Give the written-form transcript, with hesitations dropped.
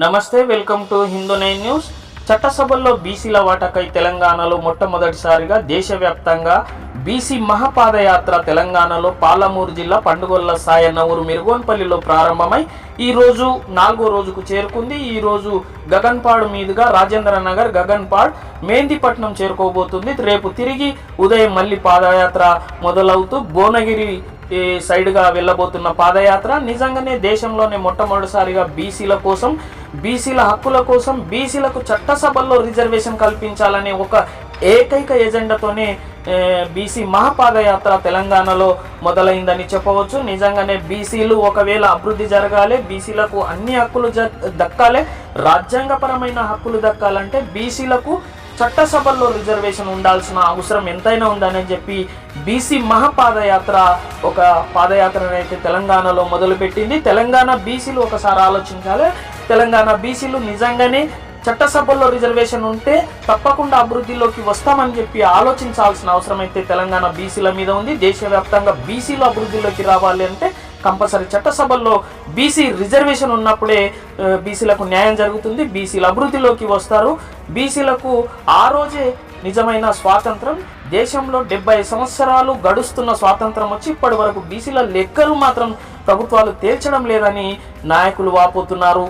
నమస్తే, welcome to Hindu 9 news. చట్టసభల్లో బీసీల వాటాకై తెలంగాణలో మొట్టమొదటిసారిగా దేశవ్యాప్తంగా బీసీ మహాపాదయాత్ర తెలంగాణలో పాలమూరు జిల్లా పండుగొల్ల సాయన్న ఊరు మిరుగోన్పల్లిలో ప్రారంభమై ఈరోజు 4వ రోజుకు చేరుకుంది. ఈరోజు గగన్పాడు మీదుగా రాజేంద్ర నగర్, గగన్పాడ్, మేందిపట్నం చేరుకోబోతుంది. రేపు తిరిగి ఉదయం మళ్ళీ పాదయాత్ర మొదలవుతూ భువనగిరి సైడ్గా వెళ్ళబోతున్న పాదయాత్ర నిజంగానే దేశంలోనే మొట్టమొదటిసారిగా బీసీల కోసం, బీసీల హక్కుల కోసం, బీసీలకు చట్టసభల్లో రిజర్వేషన్ కల్పించాలనే ఒక ఏకైక ఎజెండాతోనే బీసీ మహాపాదయాత్ర తెలంగాణలో మొదలైందని చెప్పవచ్చు. నిజంగానే బీసీలు ఒకవేళ అభివృద్ధి జరగాలి, బీసీలకు అన్ని హక్కులు దక్కాలి, రాజ్యాంగపరమైన హక్కులు దక్కాలంటే బీసీలకు చట్టసభల్లో రిజర్వేషన్ ఉండాల్సిన అవసరం ఎంతైనా ఉందని చెప్పి బీసీ మహాపాదయాత్ర ఒక పాదయాత్రను అయితే తెలంగాణలో మొదలుపెట్టింది. తెలంగాణ బీసీలు ఒకసారి ఆలోచించాలి. తెలంగాణ బీసీలు నిజంగానే చట్టసభల్లో రిజర్వేషన్ ఉంటే తప్పకుండా అభివృద్ధిలోకి వస్తామని చెప్పి ఆలోచించాల్సిన అవసరం అయితే తెలంగాణ బీసీల మీద ఉంది. దేశవ్యాప్తంగా బీసీలు అభివృద్ధిలోకి రావాలి అంటే కంపల్సరీ చట్టసభల్లో బీసీ రిజర్వేషన్ ఉన్నప్పుడే బీసీలకు న్యాయం జరుగుతుంది, బీసీలు అభివృద్ధిలోకి వస్తారు. బీసీలకు ఆ రోజే నిజమైన స్వాతంత్రం. దేశంలో 70 సంవత్సరాలు గడుస్తున్న స్వాతంత్రం వచ్చి ఇప్పటి వరకు బీసీల లెక్కలు మాత్రం ప్రభుత్వాలు తేల్చడం లేదని నాయకులు వాపోతున్నారు.